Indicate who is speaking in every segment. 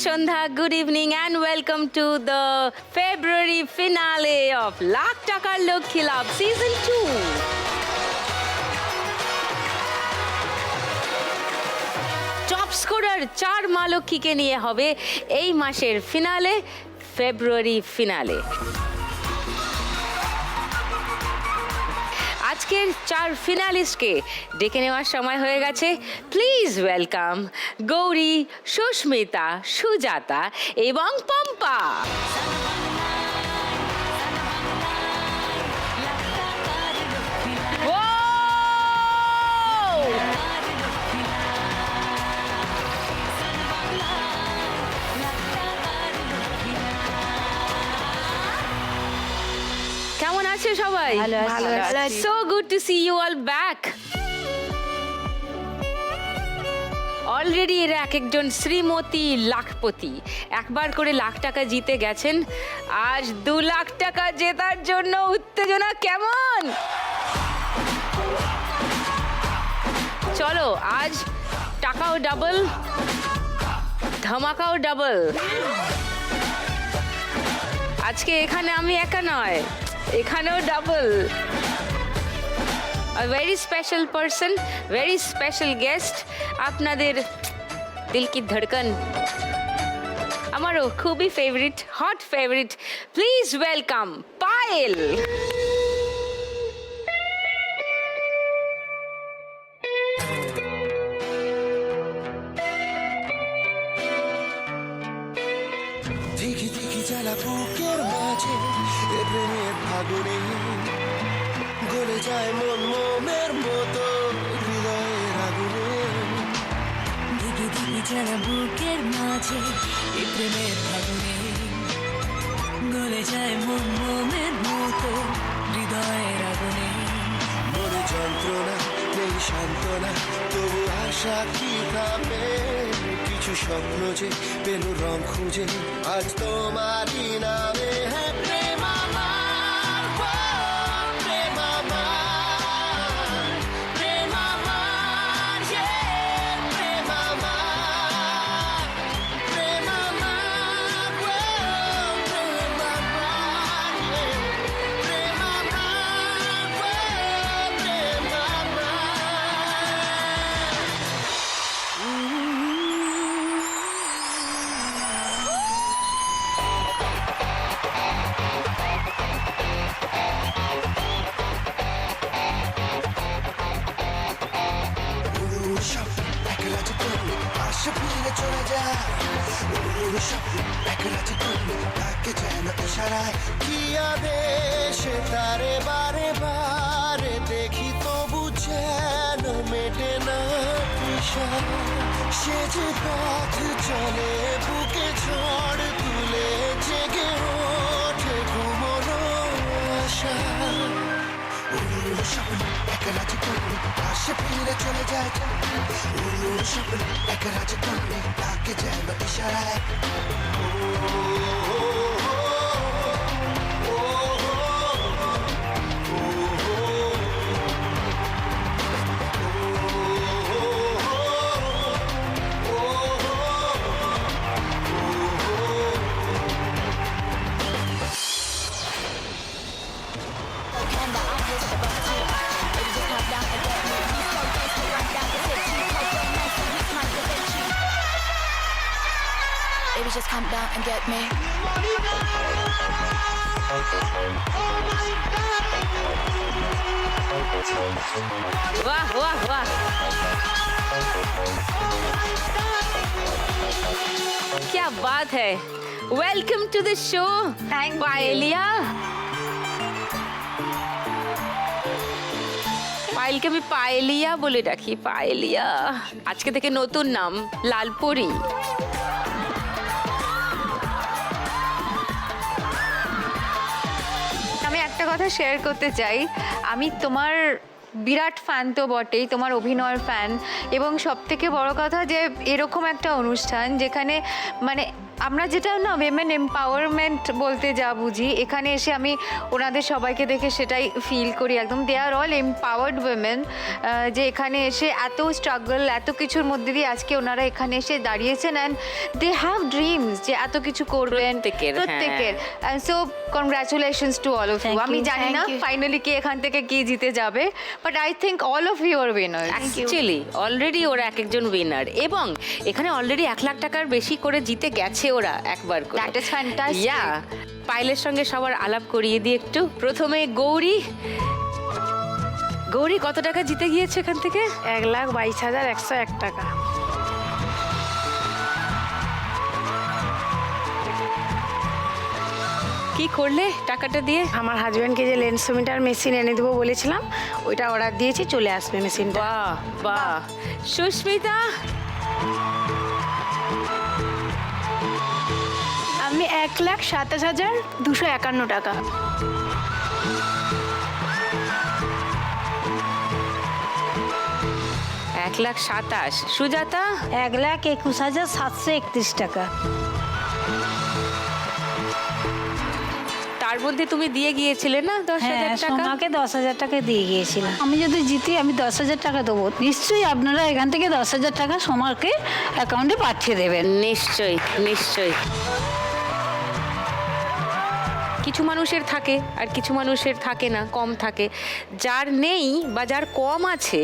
Speaker 1: Shandha, good evening and welcome to the February finale of Lakh Takar Lokhi Labh Season 2. Top scorer 4 মা লক্ষ্মীকে নিয়ে হবে এই মাসের ফিনালে, ফেব্রুয়ারি ফিনালে। আজকের 4 ফিনালিস্টকে ডেকে নেওয়ার সময় হয়ে গেছে। প্লিজ ওয়েলকাম গৌরী, সুস্মিতা, সুজাতা এবং পম্পা। কেমন আছে সবাই?
Speaker 2: ভালো আছি।
Speaker 1: So good to see you all back. Already এরা এক একজন শ্রীমতী লাখপতি, একবার করে লাখ টাকা জিতে গেছেন। আজ 2 লাখ টাকা জেতার জন্য উত্তেজনা কেমন? চলো আজ টাকাও ডাবল, ধামাকাও ডাবল। আজকে এখানে আমি একা নয়, এখানেও double. A very special person, very special guest, আপনাদের দিল কি ধড়কন, আমারও খুবই favourite, hot favourite. Please welcome Payel.
Speaker 3: দেখি দেখি জ্বালা বুকের মাঝে এ প্রেমের ফাগুনে গলে যায় মন মোমের মতো হৃদয়ের আগুনে।
Speaker 2: দিঘি দিঘি জ্বালা বুকের মাঝে এ প্রেমের ফাগুনে গলে যায় মন মোমের মতো হৃদয়ের আগুনে।
Speaker 3: মনে যন্ত্রণা নেই সান্ত্বনা, তবু আশা কি থামে? কিছু স্বপ্ন যে পেল রং খুঁজে আজ তোমারই নামে। হ্যাঁ প্রেম আমার, প্রেম আমার, প্রেম আমার, প্রেম আমার, প্রেম আমার, প্রেম আমার, প্রেম আমার, প্রেম আশা ফিরে চলে যায়, একলা যে করলে তাকে যেন ইশারায় কি আদেশে তারে বারে বারে দেখি তবু যেন মেটে না তৃষা। সে যে পথ চলে বুকে ঝড় তুলে জেগে ওঠে ঘুমোনো আশা। স্বপ্ন একলা যে করলে আশা ফিরে চলে যায়, স্বপ্ন একলা যে করলে তাকে যেন ইশারায়।
Speaker 4: Baby, just come down and get me.
Speaker 1: वाह वाह वाह, क्या बात है। Welcome to the show Payelia. পায়েলকে আমি পায়েলিয়া বলে ডাকি, পায়েলিয়া। আজকে থেকে নতুন নাম লালপরি।
Speaker 5: আমি একটা কথা শেয়ার করতে চাই, আমি তোমার বিরাট ফ্যান তো বটেই, তোমার অভিনয়ের ফ্যান, এবং সবথেকে বড় কথা যে এরকম একটা অনুষ্ঠান যেখানে মানে আমরা যেটা না উইমেন এম্পাওয়ারমেন্ট বলতে যা বুঝি, এখানে এসে আমি ওনাদের সবাইকে দেখে সেটাই ফিল করি একদম। দে আর অল এম্পাওয়ার্ড উইমেন, যে এখানে এসে এত স্ট্রাগল, এত কিছুর মধ্যে দিয়ে আজকে ওনারা এখানে এসে দাঁড়িয়েছেন অ্যান্ড দে হ্যাভ ড্রিমস যে এত কিছু করবেন প্রত্যেকের। So congratulations to all of you. আমি জানি না ফাইনালি কে এখান থেকে কি জিতে যাবে, but I think all of you are winners.
Speaker 1: Actually already ওরা এক একজন উইনার, এবং এখানে অলরেডি 1 লাখ টাকার বেশি করে জিতে গেছে ওরা একবার করে।
Speaker 5: That is fantastic.
Speaker 1: ইয়া, পায়েলের সঙ্গে সবার আলাপ করিয়ে দিই একটু। প্রথমে গৌরী। গৌরী কত টাকা জিতে গিয়েছে এখান থেকে?
Speaker 6: 1,22,101 টাকা।
Speaker 1: কি করলে টাকাটা দিয়ে?
Speaker 6: আমার হাজব্যান্ডকে যে লেন্সোমিটার মেশিন এনে দেবো বলেছিলাম, ওইটা অর্ডার দিয়েছি, চলে আসবে মেশিনটা।
Speaker 1: বাহ বাহ। সুস্মিতা?
Speaker 6: আমি 1,27,251 টাকা।
Speaker 1: 1,27,000। সুজাতা?
Speaker 6: 1,21,731 টাকা।
Speaker 1: তার মধ্যে তুমি দিয়ে গিয়েছিলে না 10,000 টাকা?
Speaker 7: সোমাকে 10,000 টাকা দিয়ে গিয়েছিলাম। আমি যদি জিতি আমি 10,000 টাকা দেবো। নিশ্চয়ই আপনারা এখান থেকে 10,000 টাকা সোমাকে অ্যাকাউন্টে পাঠিয়ে দেবেন।
Speaker 1: নিশ্চয়ই নিশ্চয়ই। কিছু মানুষের থাকে আর কিছু মানুষের থাকে না, কম থাকে। যার নেই বা যার কম আছে,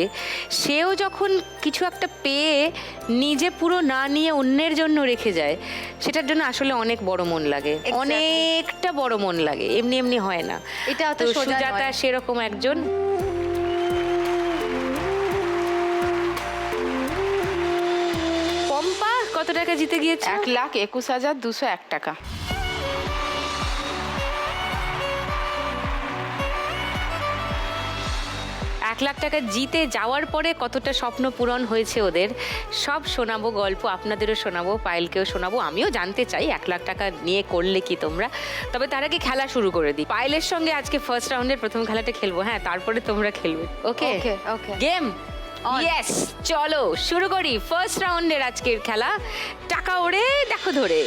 Speaker 1: সেও যখন কিছু একটা পেয়ে নিজে পুরো না নিয়ে অন্যের জন্য রেখে যায়, সেটার জন্য আসলে অনেক বড় মন লাগে, অনেকটা বড় মন লাগে, এমনি এমনি হয় না।
Speaker 5: এটা অত
Speaker 1: তো
Speaker 5: সোজা
Speaker 1: সুজাতা
Speaker 5: নয়।
Speaker 1: সেরকম একজন। পম্পা কত টাকা জিতে গিয়েছে?
Speaker 8: 1,21,201 টাকা।
Speaker 1: এক লাখ টাকা জিতে যাওয়ার পরে কতটা স্বপ্ন পূরণ হয়েছে ওদের, সব শোনাবো গল্প, আপনাদেরও শোনাবো, পায়েলকেও শোনাবো। আমিও জানতে চাই 1 লাখ টাকা নিয়ে করলে কি তোমরা। তবে তার আগে খেলা শুরু করে দিই। পায়েলের সঙ্গে আজকে ফার্স্ট রাউন্ডের প্রথম খেলাটা খেলবো, হ্যাঁ, তারপরে তোমরা খেলবে। ওকে
Speaker 5: Okay, okay.
Speaker 1: গেম ইয়েস, চলো শুরু করি ফার্স্ট রাউন্ডের আজকের খেলা। টাকা ওড়ে দেখো ধরে।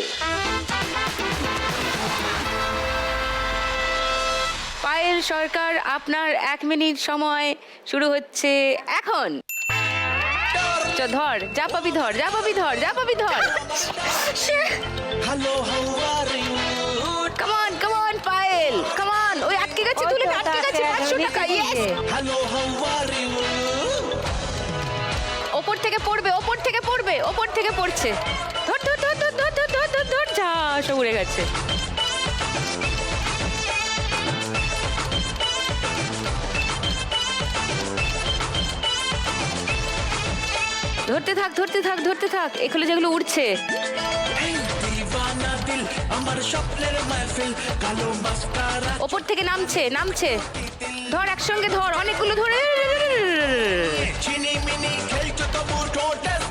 Speaker 1: পায়েল সরকার, আপনার 1 মিনিট সময় শুরু হচ্ছে এখন। ধর, যা পাবি ধর, যা পাবি ধর, যা পাবি ধর। Come on come on Payel, come on. ওই আটকে গেছে, তুলে আটকে গেছে। 500 টাকা। ইয়েস, ওপর থেকে পড়বে, ওপর থেকে পড়বে, ওপর থেকে পড়ছে। ধর ধর ধর ধর ধর ধর ধর ধর ধর, যা সব উড়ে গেছে। ধরতে থাক ধরতে থাক ধরতে থাক, এগুলো যেগুলো উঠছে। ওপর থেকে নামছে নামছে, ধর একসঙ্গে ধর, অনেকগুলো ধরে।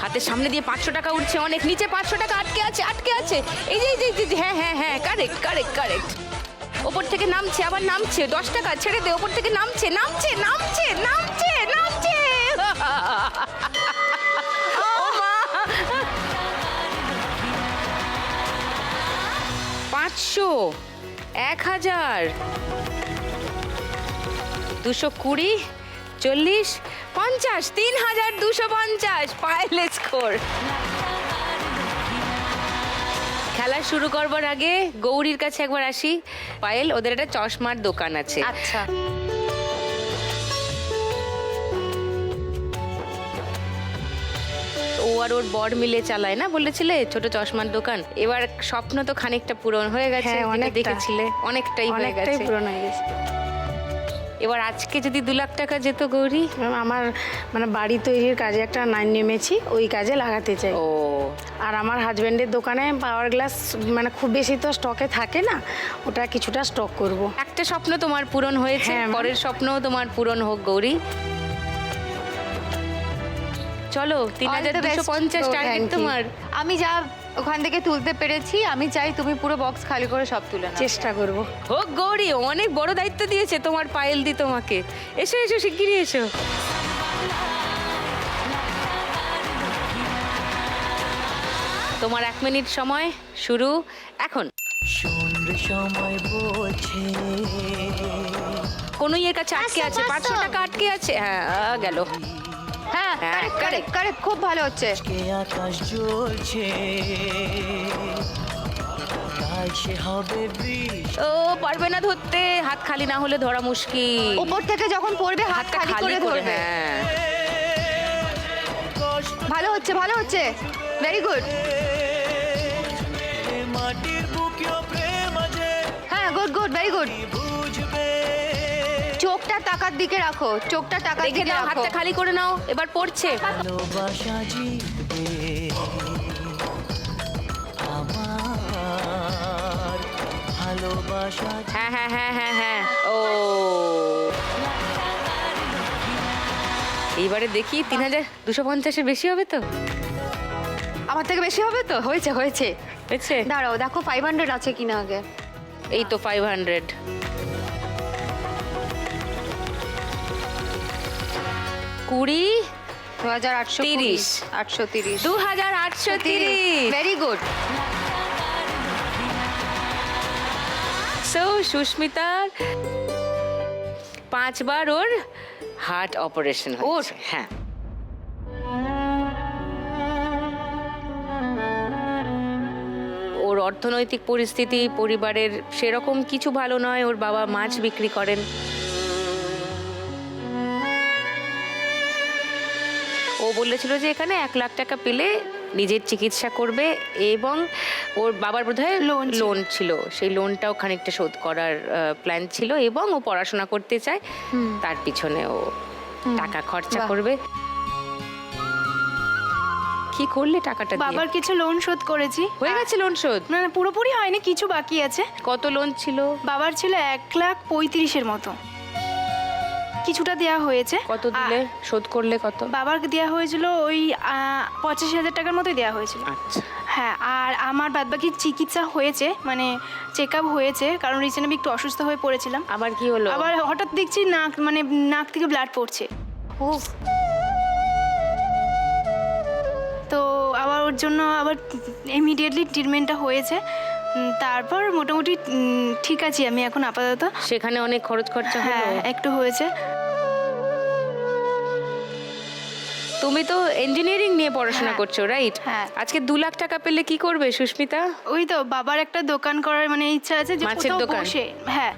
Speaker 1: হাতের সামনে দিয়ে 500 টাকা উঠছে, অনেক নিচে 500 টাকা আটকে আছে, আটকে আছে। এই যে এই যে, হ্যাঁ হ্যাঁ হ্যাঁ, কারেক্ট কারেক্ট কারেক্ট। ওপর থেকে নামছে, আবার নামছে। 10 টাকা ছেড়ে দে, ওপর থেকে নামছে নামছে নামছে নামছে নামছে। ও মা, 500, 1000, 220, 40, 50, 3,250 পায়েলের স্কোর। খেলা শুরু করবার আগে গৌরীর কাছে একবার আসি। পায়েল, ওদের একটা চশমার দোকান আছে।
Speaker 5: আচ্ছা,
Speaker 1: ও আর ওর বর মিলে চালায় না, বলেছিলে ছোট চশমার দোকান। এবার স্বপ্ন তো খানিকটা পূরণ হয়ে গেছে,
Speaker 6: হ্যাঁ,
Speaker 1: যেটা
Speaker 6: অনেকটা।
Speaker 1: দেখেছিলে অনেকটাই হয়ে
Speaker 6: অনেকটাই
Speaker 1: গেছে।
Speaker 6: পূরণ হয়ে গেছে।
Speaker 1: এবার আজকে যদি 2 লাখ টাকা যেত গৌরী?
Speaker 6: ম্যাম, আমার মানে বাড়ি তৈরির কাজে একটা লাইন নেমেছি, ওই কাজে লাগাতে চাই।
Speaker 1: ও,
Speaker 6: আর আমার হাজব্যান্ডের দোকানে পাওয়ার গ্লাস মানে খুব বেশি তো স্টকে থাকে না, ওটা কিছুটা স্টক করব।
Speaker 1: একটা স্বপ্ন তোমার পূরণ হয়েছে,
Speaker 6: হ্যাঁ, ম্যাম।
Speaker 1: পরের স্বপ্নও তোমার পূরণ হোক গৌরী। চলো, 3,250 টার্গেট
Speaker 6: Thank you.
Speaker 1: তোমার।
Speaker 5: আমি যা ওখান থেকে তুলতে পেরেছি, আমি চাই তুমি পুরো বক্স খালি করে সব তুলে নাও।
Speaker 6: চেষ্টা করব।
Speaker 1: হোক গৌরী, অনেক বড় দায়িত্ব দিয়েছে তোমার পায়েল দি তোমাকে। এসো এসো, শিগগিরই এসো। তোমার 1 মিনিট সময় শুরু এখন।
Speaker 3: সময় বলছে
Speaker 1: কোন ইয়ের কাছে আটকে আছে, 500 টাকা আটকে আছে। হ্যাঁ গেল।
Speaker 5: হ্যাঁ
Speaker 1: হ্যাঁ,
Speaker 5: কারেক্ট কারেক্ট, খুব ভালো হচ্ছে।
Speaker 3: কে আকাশ জ্বলছে কাল সে হবে বৃষ্টি।
Speaker 1: ও পারবে না ধরতে, হাত খালি না হলে ধরা মুশকিল।
Speaker 5: উপর থেকে যখন পড়বে হাত
Speaker 1: হাতটা
Speaker 5: খালি করে ধরবে।
Speaker 1: হ্যাঁ
Speaker 5: ভালো হচ্ছে ভালো হচ্ছে, ভেরি গুড।
Speaker 3: মাটির বুকেও প্রেম আছে
Speaker 5: হ্যাঁ গুড গুড, ভেরি গুড।
Speaker 3: বুঝবে
Speaker 5: চোখটা টাকার দিকে রাখো, চোখটা টাকার
Speaker 1: দেখে
Speaker 5: দিকে
Speaker 1: নাও,
Speaker 5: রাখো।
Speaker 1: হাতটা খালি করে নাও, এবার পড়ছে।
Speaker 3: ভালোবাসা জিতবে আমার ভালোবাসা
Speaker 1: হ্যাঁ হ্যাঁ হ্যাঁ হ্যাঁ হ্যাঁ। ও এইবারে দেখি 3250-এর বেশি হবে তো?
Speaker 5: আমার থেকে বেশি হবে তো? হয়েছে হয়েছে।
Speaker 1: হয়েছে?
Speaker 5: দাঁড়াও দেখো 500 আছে কিনা আগে।
Speaker 1: এই তো 500। 20,
Speaker 5: 2830, 830,
Speaker 1: 2830।
Speaker 5: Very good.
Speaker 1: সো সুস্মিতার 5 বার ওর হার্ট অপারেশন হয়েছে। হ্যাঁ ওর অর্থনৈতিক পরিস্থিতি পরিবারের সেরকম কিছু ভালো নয়। ওর বাবা মাছ বিক্রি করেন। ও বলেছিল যে এখানে 1 লাখ টাকা পেলে নিজের চিকিৎসা করবে, এবং ওর বাবার বোধহয় লোন ছিল, সেই লোনটাও খানিকটা শোধ করার প্ল্যান ছিল, এবং ও পড়াশোনা করতে চায়, তার পিছনে ও টাকা খরচা
Speaker 5: বাহ।
Speaker 1: করবে। কি করলে টাকাটা দিয়ে?
Speaker 9: বাবার কিছু লোন শোধ করেছি।
Speaker 1: হয়ে গেছে লোন শোধ?
Speaker 9: না না, পুরোপুরি হয়নি, কিছু বাকি আছে।
Speaker 1: কত লোন ছিল?
Speaker 9: বাবার ছিল 1,35,000 মতো, কিছুটা দেয়া হয়েছে।
Speaker 1: কত দিলে শোধ করলে কত?
Speaker 9: বাবাকে দেওয়া হয়েছিল ওই 85,000 টাকার মতোই দেওয়া হয়েছিল।
Speaker 1: আচ্ছা
Speaker 9: হ্যাঁ, আর আমার বাদবাকি চিকিৎসা হয়েছে, মানে চেক আপ হয়েছে, কারণ রিসেন্ট আমি একটু অসুস্থ হয়ে পড়েছিলাম।
Speaker 1: আবার কি হলো?
Speaker 9: আবার হঠাৎ দেখছি নাক থেকে ব্লাড পড়ছে।
Speaker 5: ও
Speaker 9: তো আবার ওর জন্য আবার ইমিডিয়েটলি ট্রিটমেন্টটা হয়েছে। তারপর মোটামুটি ঠিক আছি আমি এখন আপাতত।
Speaker 1: সেখানে অনেক খরচ খরচা হলো?
Speaker 9: হ্যাঁ, একটু হয়েছে।
Speaker 1: তুমি তো ইঞ্জিনিয়ারিং নিয়ে পড়াশোনা
Speaker 9: হ্যাঁ।
Speaker 1: করছো, রাইট?
Speaker 9: হ্যাঁ।
Speaker 1: আজকে 2 লাখ টাকা পেলে কি করবে সুস্মিতা?
Speaker 9: ওই তো বাবার একটা দোকান করার মানে ইচ্ছা আছে, যে
Speaker 1: মাছের
Speaker 9: কোথাও
Speaker 1: দোকান?
Speaker 9: বসে, হ্যাঁ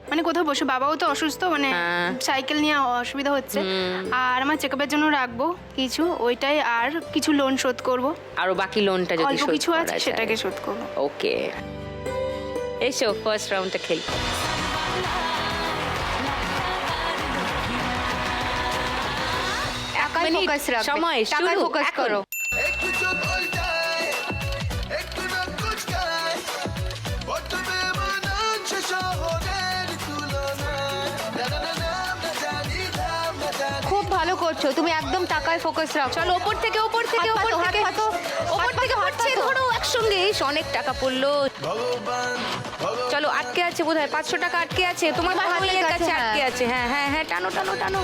Speaker 9: মানে কোথাও বসে। বাবাও তো অসুস্থ, মানে
Speaker 1: হ্যাঁ।
Speaker 9: সাইকেল নিয়ে অসুবিধা হচ্ছে। আর আমার চেকআপের জন্য রাখবো কিছু, ওইটাই। আর কিছু লোন শোধ করব,
Speaker 1: আরো বাকি লোনটা যদি
Speaker 9: অল্প
Speaker 1: শোধ
Speaker 9: কিছু
Speaker 1: করা
Speaker 9: আছে
Speaker 1: যায়।
Speaker 9: সেটাকে শোধ করব।
Speaker 1: ওকে, এসো ফার্স্ট রাউন্ডটা খেলি।
Speaker 5: টাকায় ফোকাস রাখবে,
Speaker 1: সময়
Speaker 5: টাকায়
Speaker 1: শুরু
Speaker 5: ফোকাস
Speaker 1: এখন।
Speaker 5: করো।
Speaker 3: একটু চোখ উল্টায় একটু নাক কুচকায় প্রথমে মনে হচ্ছে শহরের তুলনায় না না না না না জানি না জানি
Speaker 5: খুব ভালো করছো তুমি, একদম টাকায় ফোকাস রাখো।
Speaker 1: চলো ওপর থেকে ওপর থেকে
Speaker 5: হাত
Speaker 1: ওপর
Speaker 5: পাতো, হাত
Speaker 1: থেকে
Speaker 5: পাতো,
Speaker 1: ওপর
Speaker 5: হাত
Speaker 1: থেকে
Speaker 5: পাতো, হাত
Speaker 1: পড়ছে,
Speaker 5: পাতো।
Speaker 1: ধরো একসঙ্গে। ইস, অনেক টাকা পড়লো।
Speaker 3: ভগবান
Speaker 1: চলো আটকে আছে বোধহয়, 500 টাকা আটকে আছে তোমার
Speaker 5: তোমার হাতের
Speaker 1: ভাইয়ের কাছে
Speaker 5: কাছে,
Speaker 1: আটকে আছে। হ্যাঁ হ্যাঁ হ্যাঁ, টানো টানো টানো।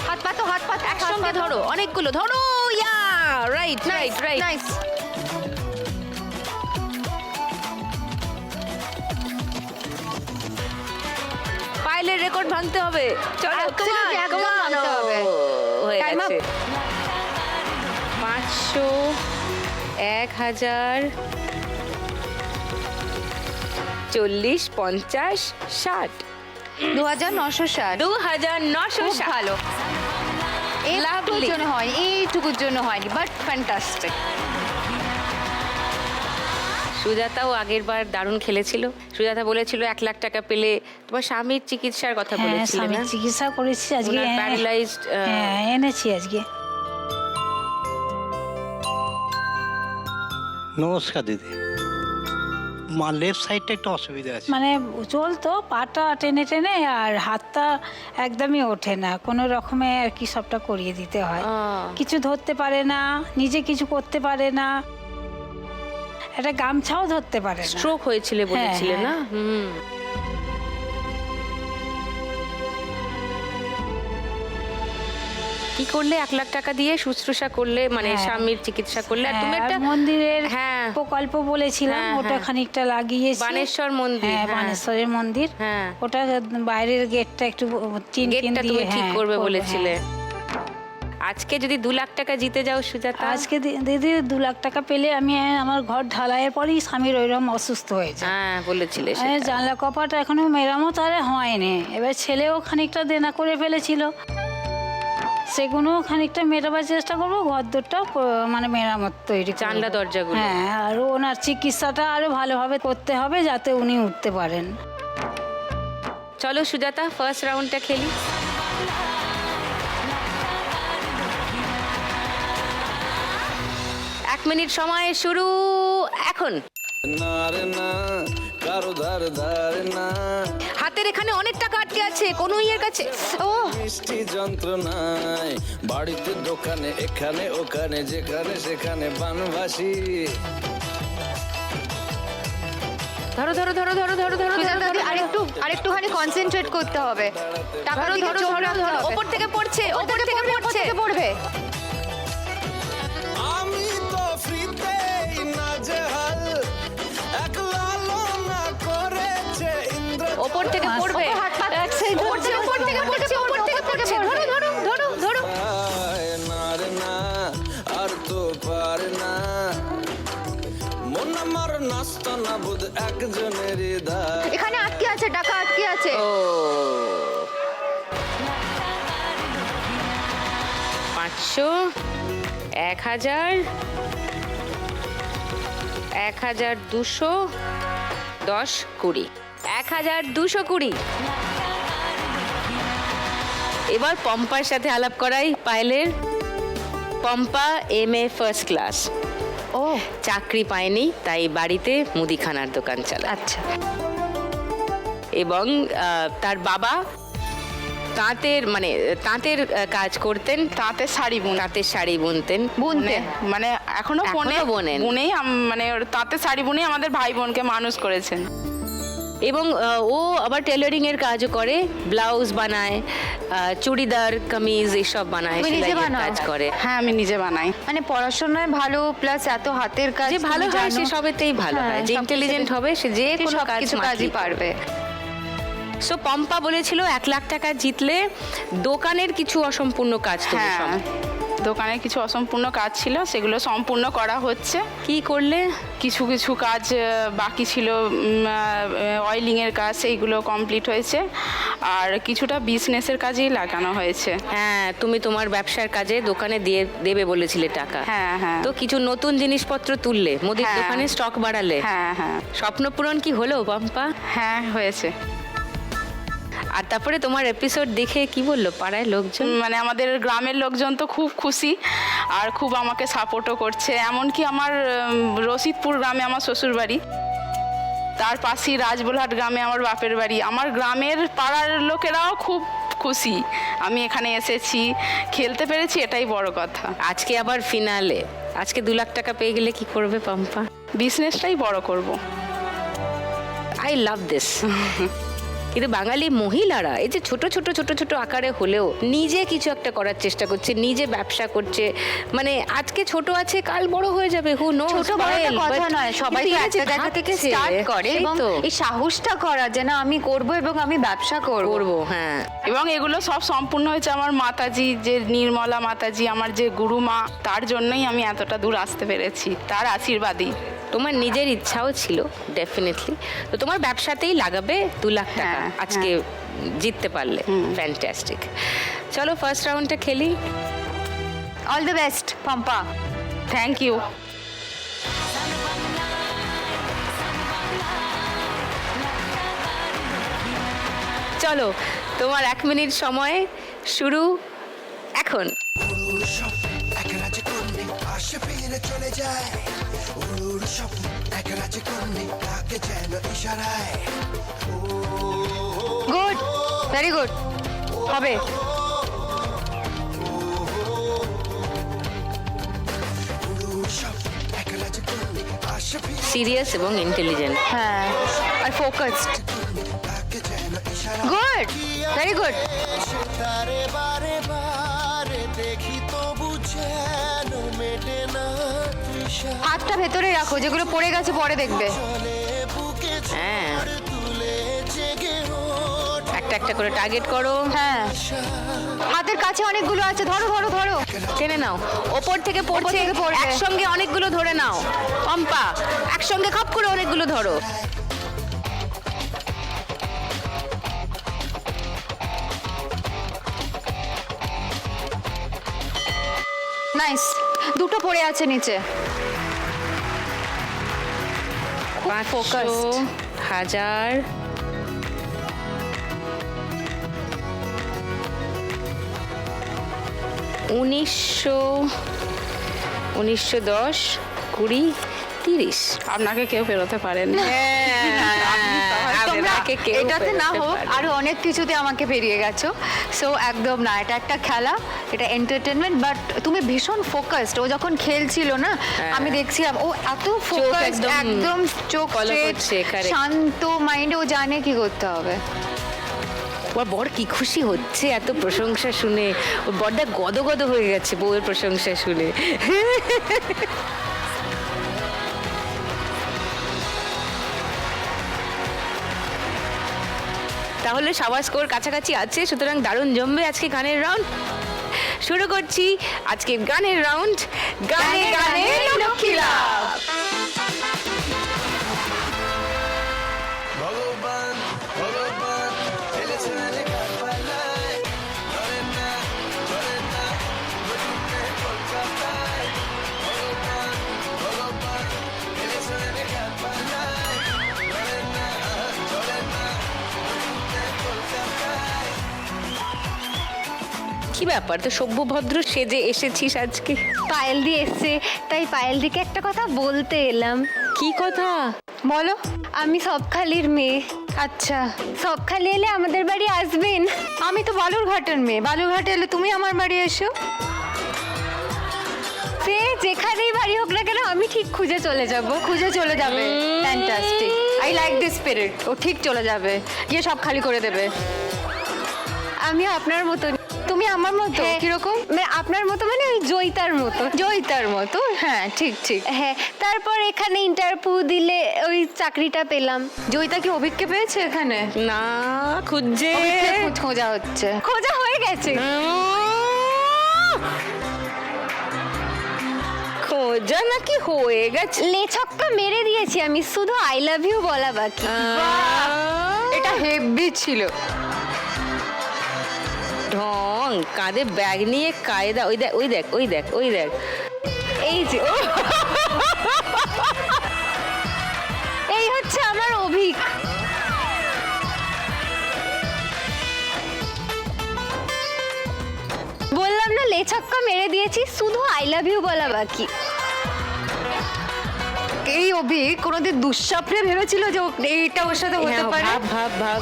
Speaker 5: হাত পাতো, হাত পাতো,
Speaker 1: একসঙ্গে ধরো, অনেকগুলো ধরো। Yeah, right right right.
Speaker 5: Nice.
Speaker 1: পাইলের রেকর্ড ভাঙতে হবে। চলো
Speaker 5: Absolutely, একদম ভাঙতে হবে।
Speaker 1: হয়ে
Speaker 5: Time up.
Speaker 1: গেছে। 500, 1000, 40, 50, 60,
Speaker 5: 2960,
Speaker 1: 2960।
Speaker 5: খুব ভালো। এইটুকুর
Speaker 1: Lovely.
Speaker 5: জন্য হয়নি, এইটুকুর জন্য হয়নি, বাট ফ্যান্টাস্টিক।
Speaker 1: সুজাতাও আগের বার দারুণ খেলেছিল। সুজাতা বলেছিল 1 লাখ টাকা পেলে, তোমার স্বামীর চিকিৎসার কথা
Speaker 7: হ্যাঁ
Speaker 1: বলেছিলে
Speaker 7: স্বামীর
Speaker 1: না?
Speaker 7: চিকিৎসা করেছি আজকে।
Speaker 1: ওনার
Speaker 7: হ্যাঁ,
Speaker 1: প্যারালাইজড।
Speaker 7: হ্যাঁ এনেছি আজকে।
Speaker 10: নমস্কার দিদি, মা লেফট সাইডটা একটু অসুবিধা আছে।
Speaker 7: মানে চলতো পাটা টেনে টেনে, আর হাতটা একদমই ওঠে না, কোনো রকমে আর কি সবটা করিয়ে দিতে হয়। কিছু ধরতে পারে না, নিজে কিছু করতে পারে না, একটা গামছাও ধরতে পারে না।
Speaker 1: স্ট্রোক হয়েছিল বলেছিলে
Speaker 7: হ্যাঁ,
Speaker 1: না? কি করলে 1 লাখ টাকা দিয়ে শুশ্রূষা করলে মানে
Speaker 7: হ্যাঁ।
Speaker 1: স্বামীর চিকিৎসা করলে আর তুমি
Speaker 7: হ্যাঁ,
Speaker 1: একটা
Speaker 7: আর মন্দিরের
Speaker 1: হ্যাঁ
Speaker 7: প্রকল্প বলেছিলাম,
Speaker 1: হ্যাঁ,
Speaker 7: ওটা
Speaker 1: হ্যাঁ।
Speaker 7: খানিকটা লাগিয়েছি।
Speaker 1: বানেশ্বর মন্দির,
Speaker 7: হ্যাঁ,
Speaker 1: হ্যাঁ।
Speaker 7: বানেশ্বরের মন্দির।
Speaker 1: হ্যাঁ।
Speaker 7: ওটা বাইরের গেটটা একটু টিন
Speaker 1: গেটটা
Speaker 7: দিয়ে
Speaker 1: তুমি ঠিক
Speaker 7: হ্যাঁ,
Speaker 1: করবে
Speaker 7: করবো,
Speaker 1: বলেছিলে।
Speaker 7: হ্যাঁ।
Speaker 1: আজকে যদি 2 লাখ টাকা জিতে যাও সুজাতা,
Speaker 7: আজকে দিদি 2 লাখ টাকা পেলে আমি আমার ঘর ঢালাইয়ের পরেই স্বামীর ওইরকম অসুস্থ হয়েছে।
Speaker 1: হ্যাঁ বলেছিলে
Speaker 7: আরে
Speaker 1: সেটা।
Speaker 7: জানলা কপাট এখনো মেরামত আরে হয়নি, এবার ছেলেও খানিকটা দেনা করে ফেলেছিল, সেগুলোও খানিকটা মেটাবার চেষ্টা করবো, ঘরদোরটা মানে মেরামত তৈরি করবো।
Speaker 1: জানলা দরজাগুলো।
Speaker 7: হ্যাঁ, আর ওনার চিকিৎসাটা আরো ভালোভাবে করতে হবে যাতে উনি উঠতে পারেন।
Speaker 1: চলো সুজাতা, ফার্স্ট রাউন্ডটা খেলি। এক মিনিট সময় শুরু এখন।
Speaker 3: না রে না কারো ধার ধার না
Speaker 1: হাতের এখানে অনেক টাকা আটকে আছে কোন ইয়ের কাছে। ও
Speaker 3: মিষ্টি যন্ত্রণায় বাড়িতে দোকানে এখানে ওখানে যেখানে সেখানে বানবাসী
Speaker 1: ধরো ধরো ধরো ধরো ধরো ধরো
Speaker 5: সুজাতা দি, আরেকটুখানি কনসেন্ট্রেট করতে হবে। টাকার দিকে চোখ রাখতে হবে।
Speaker 1: ওপর থেকে পড়ছে, ওপর থেকে পড়ছে।
Speaker 5: পড়বে।
Speaker 3: আমি তো ফ্রিতেই নাজেহাল একলা না করেছে ইন্দ্র
Speaker 1: ওপর থেকে পড়বে। পড়ছে, ওপর থেকে পড়ছে, ওপর থেকে পড়ছে। ধরো ধরো ধরো ধরো।
Speaker 3: না রে না আর তো পারে না মন আমার নাস্তা না বুধ একজনের হৃদয়
Speaker 5: এখানে আটকে আছে, টাকা আটকে আছে।
Speaker 1: ও 500, 1000, 1200, 10, 20, 1220। এবার পম্পার সাথে আলাপ করাই পায়েলের। পম্পা MA ফার্স্ট ক্লাস,
Speaker 5: ও
Speaker 1: চাকরি পায়নি তাই বাড়িতে মুদিখানার দোকান চালায়।
Speaker 5: আচ্ছা।
Speaker 1: এবং তার বাবা তাঁতের তাঁতের কাজ করতেন,
Speaker 8: তাঁতের শাড়ি
Speaker 1: তাঁতের শাড়ি বুনতেন।
Speaker 8: মানে এখনো
Speaker 1: এখনো বোনেন।
Speaker 8: বুনেই মানে ওর তাঁতের শাড়ি বুনেই আমাদের ভাই বোনকে মানুষ করেছেন।
Speaker 1: এবং ও আবার টেলারিং এর কাজও করে, ব্লাউজ বানায়, চুড়িদার কামিজ এসব বানায়,
Speaker 5: তুমি নিজে
Speaker 1: সেলাইয়ের
Speaker 5: বানাও?
Speaker 1: কাজ করে।
Speaker 8: হ্যাঁ, আমি নিজে বানাই।
Speaker 5: মানে পড়াশোনায় ভালো প্লাস এত হাতের কাজ,
Speaker 1: যে ভালো
Speaker 5: তুমি
Speaker 1: হয় সে
Speaker 5: জানো।
Speaker 1: সবেতেই ভালো
Speaker 5: হ্যাঁ,
Speaker 1: হয়, যে
Speaker 5: সব
Speaker 1: ইন্টেলিজেন্ট
Speaker 5: কিছুতে-
Speaker 1: হবে সে যে
Speaker 5: সে
Speaker 1: কোনো
Speaker 5: সব
Speaker 1: কাজ
Speaker 5: কিছু কাজই পারবে।
Speaker 1: সো পম্পা বলেছিল 1 লাখ টাকা জিতলে দোকানের কিছু অসম্পূর্ণ কাজ তুমি
Speaker 8: হ্যাঁ, দোকানে কিছু অসম্পূর্ণ কাজ ছিল, সেগুলো সম্পূর্ণ করা হচ্ছে।
Speaker 1: কি করলে?
Speaker 8: কিছু কিছু কাজ বাকি ছিল, অয়েলিংয়ের কাজ, সেইগুলো কমপ্লিট হয়েছে। আর কিছুটা বিজনেসের কাজেই লাগানো হয়েছে।
Speaker 1: হ্যাঁ, তুমি তোমার ব্যবসার কাজে দোকানে দিয়ে দেবে বলেছিলে টাকা।
Speaker 8: হ্যাঁ হ্যাঁ
Speaker 1: তো কিছু নতুন জিনিসপত্র তুললে, মুদির
Speaker 8: হ্যাঁ।
Speaker 1: দোকানে স্টক বাড়ালে।
Speaker 8: হ্যাঁ হ্যাঁ
Speaker 1: স্বপ্ন পূরণ কি হলো পম্পা?
Speaker 8: হ্যাঁ, হয়েছে।
Speaker 1: আর তারপরে তোমার এপিসোড দেখে কি বললো পাড়ায় লোকজন?
Speaker 8: মানে আমাদের গ্রামের লোকজন তো খুব খুশি আর খুব আমাকে সাপোর্টও করছে। এমনকি আমার রশিদপুর গ্রামে আমার শ্বশুর বাড়ি, তার পাশেই রাজবোলহাট গ্রামে আমার বাপের বাড়ি। আমার গ্রামের পাড়ার লোকেরাও খুব খুশি আমি এখানে এসেছি, খেলতে পেরেছি, এটাই বড় কথা।
Speaker 1: আজকে আবার ফিনালে, আজকে 2 লাখ টাকা পেয়ে গেলে কি করবে পম্পা?
Speaker 8: বিজনেসটাই বড় করব।
Speaker 1: I love this. কিন্তু বাঙালি মহিলারা এই যে ছোট ছোট ছোট ছোট আকারে হলেও নিজে কিছু একটা করার চেষ্টা করছে, নিজে ব্যবসা করছে। মানে আজকে ছোট আছে, কাল বড় হয়ে যাবে, হু নো।
Speaker 5: ছোট বড় একটা কথা নয়, সবাই তো একটা জায়গা থেকে স্টার্ট করে এবং এই সাহসটা করা যে না আমি করব এবং আমি ব্যবসা করব।
Speaker 1: হ্যাঁ।
Speaker 8: এবং এগুলো সব সম্পূর্ণ হয়েছে আমার মাতাজি, যে নির্মলা মাতাজি, আমার যে গুরুমা, তার জন্যই আমি এতটা দূর আসতে পেরেছি, তার আশীর্বাদই।
Speaker 1: তোমার নিজের ইচ্ছাও ছিল ডেফিনেটলি, তো তোমার ব্যবসাতেই লাগাবে 2 লাখ টাকা।
Speaker 8: হ্যাঁ,
Speaker 1: আজকে জিততে পারলে ফ্যান্টাস্টিক। চলো ফার্স্ট রাউন্ডটা খেলি।
Speaker 5: All the best Pompa.
Speaker 8: Thank you.
Speaker 1: চলো তোমার 1 মিনিট সময় শুরু এখন।
Speaker 3: এক রাজ্যে করলে আসে ফিরে চলে যায় উড়ুর স্বপ্ন এক রাজ্যে করলে কাকে যেন ইশারায়
Speaker 5: গুড, ভেরি গুড, হবে।
Speaker 3: উড়ুর স্বপ্ন এক রাজ্যে করলে আসে ফিরে
Speaker 1: সিরিয়াস এবং ইন্টেলিজেন্ট।
Speaker 5: হ্যাঁ, আর ফোকাসড।
Speaker 3: কাকে যেন ইশারা
Speaker 5: গুড, ভেরি গুড।
Speaker 3: তারে বারে বারে দেখি তবু যেন মেটে না তৃষা
Speaker 5: হাতটা ভেতরে রাখো, যেগুলো পড়ে গেছে পরে দেখবে।
Speaker 3: চলে বুকে
Speaker 1: হ্যাঁ,
Speaker 3: ঝড় তুলে জেগে ওঠ
Speaker 1: একটা একটা করে টার্গেট করো।
Speaker 5: হ্যাঁ, হাতের কাছে অনেকগুলো আছে, ধরো ধরো ধরো।
Speaker 1: টেনে নাও, ওপর থেকে পড়ছে,
Speaker 5: থেকে পড়বে।
Speaker 1: একসঙ্গে অনেকগুলো ধরে নাও। পম্পা, একসঙ্গে খপ করে অনেকগুলো ধরো।
Speaker 5: নাইস, দুটো পড়ে আছে নিচে।
Speaker 1: focused, 1000, 1900, 1910, 20, 30।
Speaker 8: আপনাকে কেউ পেরোতে পারেনি।
Speaker 5: তোমরা
Speaker 1: আমাকে কেউ
Speaker 5: এটাতে না
Speaker 1: পেরোতে
Speaker 5: হোক,
Speaker 1: পারে।
Speaker 5: আরো অনেক কিছুতে আমাকে পেরিয়ে গেছো। সো একদম না, এটা একটা খেলা, এটা এন্টারটেনমেন্ট, বাট তুমি ভীষণ ফোকাসড। ও যখন খেলছিল না, আমি দেখছিলাম ও এত ফোকাসড,
Speaker 1: একদম
Speaker 5: একদম চোখ
Speaker 1: follow
Speaker 5: straight,
Speaker 1: করছে, correct.
Speaker 5: শান্ত মাইন্ডে ও জানে কি করতে হবে।
Speaker 1: ওর বর কি খুশি হচ্ছে এত প্রশংসা শুনে, ওর বরটা গদগদ হয়ে গেছে বউয়ের প্রশংসা শুনে। তাহলে সবার স্কোর কাছাকাছি আছে, সুতরাং দারুণ জমবে আজকে গানের রাউন্ড। শুরু করছি আজকে গানের রাউন্ড, গানে গানে লক্ষ্মী লাভ।
Speaker 3: ভগবান ভগবান ফেলেছে লেখা পাল্লায় ধরে না বুঝতে কলকাতায় ভগবান ভগবান ফেলেছে লেখা পাল্লায় ধরে না বুঝতে কলকাতায়
Speaker 1: কি ব্যাপার, তো সভ্য ভদ্র সেজে এসেছিস আজকে?
Speaker 9: পায়েল দি এসছে, তাই পায়েল দিকে একটা কথা বলতে এলাম।
Speaker 1: কি কথা?
Speaker 5: বলো।
Speaker 9: আমি সবখালির মেয়ে।
Speaker 5: আচ্ছা,
Speaker 9: সবখালি এলে আমাদের বাড়ি আসবেন?
Speaker 5: আমি তো বালুরঘাটের মেয়ে, বালুরঘাটে এলে তুমি আমার বাড়ি এসো।
Speaker 9: সে যেখানেই বাড়ি হোক না কেন, আমি ঠিক খুঁজে চলে যাব।
Speaker 5: খুঁজে চলে যাবে, fantastic, I like this spirit. ও ঠিক চলে যাবে, গিয়ে সব খালি করে দেবে।
Speaker 9: আমি আপনার মতো।
Speaker 5: তুমি আমার মতো?
Speaker 9: হ্যাঁ।
Speaker 5: কিরকম?
Speaker 9: মানে আপনার মতো, মানে ওই জয়িতার মতো।
Speaker 5: জয়িতার মতো, হ্যাঁ ঠিক ঠিক।
Speaker 9: হ্যাঁ, তারপর এখানে ইন্টারভিউ দিলে ওই চাকরিটা পেলাম।
Speaker 5: জয়িতা কি অভিককে পেয়েছে এখানে?
Speaker 1: না, খুঁজছে।
Speaker 5: অভিককে খোঁজা হচ্ছে।
Speaker 9: খোঁজা হয়ে গেছে।
Speaker 1: খোঁজা নাকি হয়ে গেছে?
Speaker 9: লেছক্কা মেরে দিয়েছি আমি, শুধু আই লাভ ইউ বলা বাকি।
Speaker 5: এটা হেভি ছিল।
Speaker 1: ঢং, কাঁধে ব্যাগ নিয়ে কায়দা। ওই দেখ ওই দেখ ওই দেখ ওই দেখ,
Speaker 9: এই যে এই হচ্ছে আমার অভিক। বললাম না, লেছক্কা মেরে দিয়েছি, শুধু আই লাভ ইউ বলা বাকি।
Speaker 5: এই অভিক কোনোদিন দুঃস্বপ্নে ভেবেছিল যে এইটা ওর সাথে হতে
Speaker 1: হ্যাঁ,
Speaker 5: পারে?
Speaker 1: ভাব ভাব ভাব।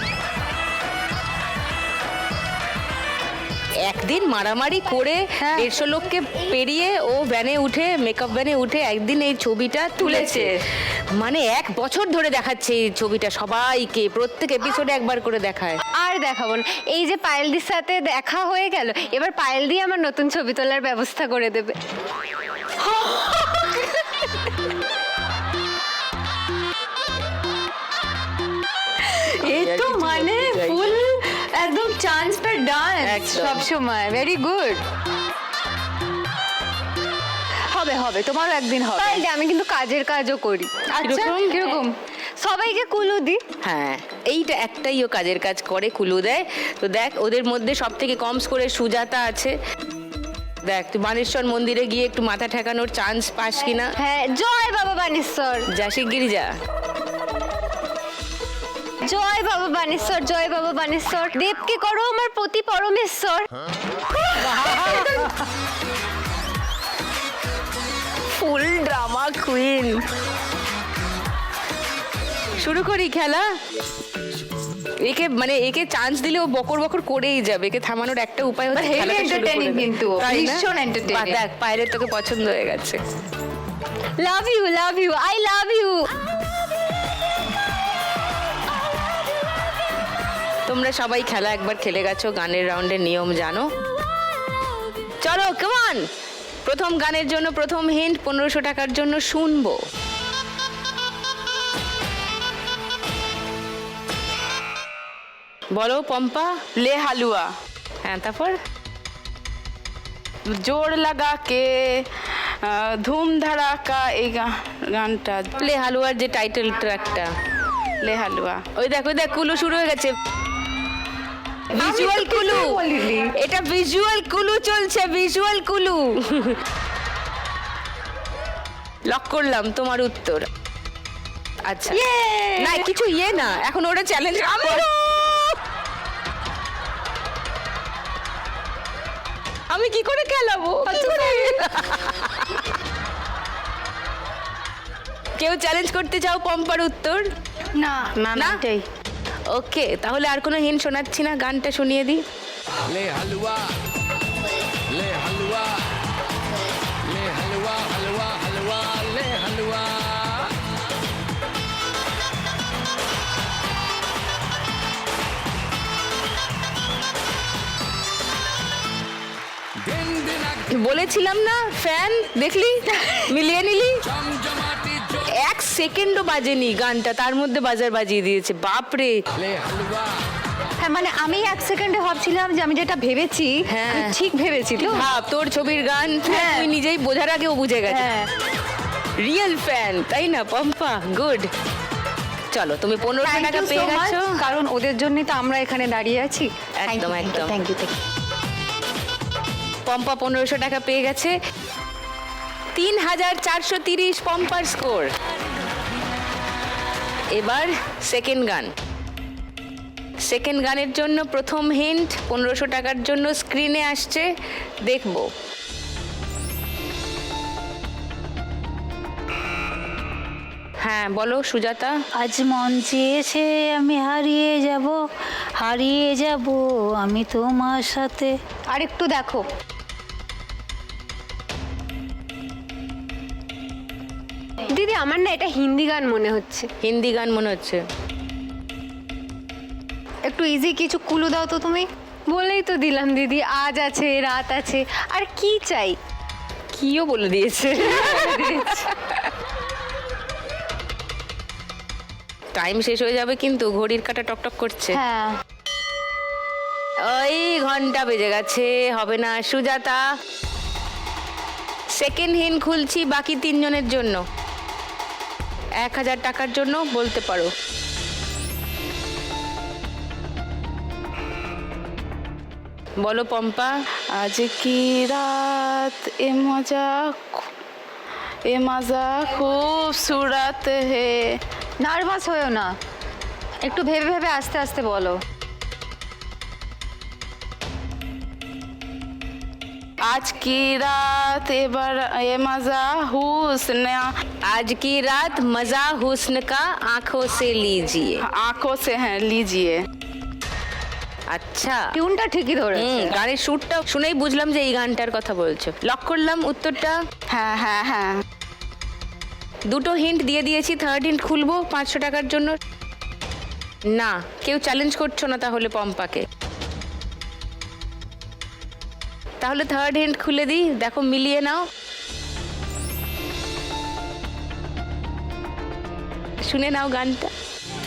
Speaker 1: একদিন মারামারি করে
Speaker 5: হ্যাঁ।
Speaker 1: 150 লোককে পেরিয়ে ও ভ্যানে উঠে, মেকআপ ভ্যানে উঠে একদিন এই ছবিটা তুলেছে। মানে 1 বছর ধরে দেখাচ্ছে এই ছবিটা সবাইকে, প্রত্যেক এপিসোডে একবার করে দেখায়।
Speaker 9: আর দেখাবো না। এই যে পায়েলদির সাথে দেখা হয়ে গেল, এবার পায়েল দিয়ে আমার নতুন ছবি তোলার ব্যবস্থা করে দেবে।
Speaker 5: এই তো মানে ফুল একদম চান্স পে ডান্স
Speaker 1: একদম।
Speaker 5: সব সময়। Very good. হবে হবে, তোমারও একদিন হবে।
Speaker 9: পায়েল দি, আমি কিন্তু কাজের কাজও করি।
Speaker 5: আচ্ছা,
Speaker 1: কিরকম?
Speaker 5: কিরকম?
Speaker 9: সবাইকে কুলু দি।
Speaker 1: হ্যাঁ, এইটা একটাই ও কাজের কাজ করে, কুলু দেয়। তো দেখ, ওদের মধ্যে সব থেকে কম স্কোরে সুজাতা আছে। দেখ, তুই বানেশ্বর মন্দিরে গিয়ে একটু মাথা ঠেকানোর চান্স পাস কিনা।
Speaker 9: হ্যাঁ, জয় বাবা বানেশ্বর।
Speaker 1: যা শিগগিরি যা।
Speaker 9: জয় বাবা বানেশ্বর, জয় বাবা বানেশ্বর। দেবকে করো আমার পতি পরমেশ্বর।
Speaker 1: ফুল ড্রামা কুইন। শুরু করি খেলা। একে চান্স দিলে ও বকর বকর করেই যাবে। একে থামানোর একটা উপায় হচ্ছে
Speaker 5: But heavy
Speaker 1: খেলাটা শুরু করে
Speaker 5: entertaining
Speaker 1: দেওয়া।
Speaker 5: কিন্তু,
Speaker 1: তাই না?
Speaker 5: ভীষণ entertaining।
Speaker 1: দেখ, পায়েলের তোকে পছন্দ হয়ে গেছে।
Speaker 9: Love you, love you, I love you.
Speaker 1: তোমরা সবাই খেলা একবার খেলে গেছো, গানের রাউন্ডের নিয়ম জানো। চলো কেমন প্রথম গানের জন্য প্রথম হিন্ট 1500 টাকার জন্য শুনবো। বলো পম্পা।
Speaker 8: ले हलवा
Speaker 1: হ্যাঁ তারপর
Speaker 8: जोड़ लगा के धूम धड़ाका এই গানটা
Speaker 1: প্লে হালুয়ার যে টাইটেল ট্র্যাকটা।
Speaker 8: ले हलवा।
Speaker 1: ওই দেখ কুলু শুরু হয়ে গেছে। ভিজুয়াল কুলু, এটা ভিজুয়াল কুলু চলছে, ভিজুয়াল কুলু। লক করলাম তোমার উত্তর। আচ্ছা না কিছু ইয়ে না, এখন ওটা চ্যালেঞ্জ। আমি কি করে খেলাবো? কেউ চ্যালেঞ্জ করতে চাও পম্পার উত্তর?
Speaker 9: না
Speaker 6: না না
Speaker 1: না?
Speaker 6: এটাই
Speaker 1: ওকে, তাহলে আর কোনো হিন্ট শোনাচ্ছি না, গানটা শুনিয়ে দিই।
Speaker 3: ले हलवा ले हलवा ले हलवा हलवा हलवा ले हलवा दिन दिन
Speaker 1: বলেছিলাম না ফ্যান, দেখলি মিলিয়ে নিলি।
Speaker 3: जमजमाटी जो
Speaker 1: এক সেকেন্ডও বাজেনি গানটা, তার মধ্যে বাজার বাজিয়ে দিয়েছে, বাপরে।
Speaker 3: ले हलवा
Speaker 5: হ্যাঁ মানে আমি 1 সেকেন্ডে ভাবছিলাম যে আমি যেটা ভেবেছি
Speaker 1: হ্যাঁ।
Speaker 5: আমি ঠিক ভেবেছি তো।
Speaker 1: ভাব তোর ছবির গান
Speaker 5: হ্যাঁ।
Speaker 1: তুই নিজেই বোঝার আগে ও বুঝে গেছে।
Speaker 5: হ্যাঁ
Speaker 1: রিয়েল ফ্যান তাই না পম্পা? গুড। চলো তুমি 1500 টাকা পেয়ে গেছো।
Speaker 5: কারণ ওদের জন্যই তো আমরা এখানে দাঁড়িয়ে আছি।
Speaker 1: একদম, একদম।
Speaker 5: Thank you.
Speaker 1: পম্পা 1500 টাকা পেয়ে গেছে। 3430 পম্পার স্কোর। এবার সেকেন্ড গান। সেকেন্ড গানের জন্য প্রথম হিন্ট 1500 টাকার জন্য স্ক্রিনে আসছে, দেখবো। হ্যাঁ বলো সুজাতা।
Speaker 7: আজ মন চেয়েছে আমি হারিয়ে যাব আমি তোমার সাথে।
Speaker 5: আর একটু দেখো।
Speaker 11: দিদি আমার না এটা হিন্দি গান মনে হচ্ছে।
Speaker 1: হিন্দি গান মনে হচ্ছে।
Speaker 5: একটু ইজি কিছু কুলু দাও তো তুমি।
Speaker 11: বলেই তো দিলাম দিদি, আজ আছে রাত আছে, আর কি চাই?
Speaker 1: কিও বলে দিয়েছে। টাইম শেষ হয়ে যাবে কিন্তু, ঘড়ির কাঁটা টকটক করছে।
Speaker 5: হ্যাঁ
Speaker 1: ওই ঘন্টা বেজে গেছে, হবে না সুজাতা। সেকেন্ড হিন্ট খুলছি বাকি 3 জনের জন্য। 1000 টাকার জন্য বলতে পারো। বলো পম্পা।
Speaker 8: आज की रात ए मजा खूबसूरत है।
Speaker 5: নার্ভাস হয়েও না, একটু ভেবে ভেবে আস্তে আস্তে বলো।
Speaker 8: आज की रात ए मजा हुस्न
Speaker 1: आज की रात मजा हुस्न का आंखों से लीजिए।
Speaker 8: आंखों से हैं लीजिए।
Speaker 1: আচ্ছা
Speaker 5: টিউনটা ঠিকই ধরেছে।
Speaker 1: গানের সুরটা শুনেই বুঝলাম যে এই গানটার কথা বলছো। লক করলাম উত্তরটা।
Speaker 8: হ্যাঁ হ্যাঁ হ্যাঁ।
Speaker 1: দুটো হিন্ট দিয়ে দিয়েছি, থার্ড হিন্ট খুলবো 500 টাকার জন্য। না কেউ চ্যালেঞ্জ করছো না তাহলে পম্পাকে। তাহলে থার্ড হিন্ট খুলে দিই, দেখো মিলিয়ে নাও। শুনে নাও গানটা।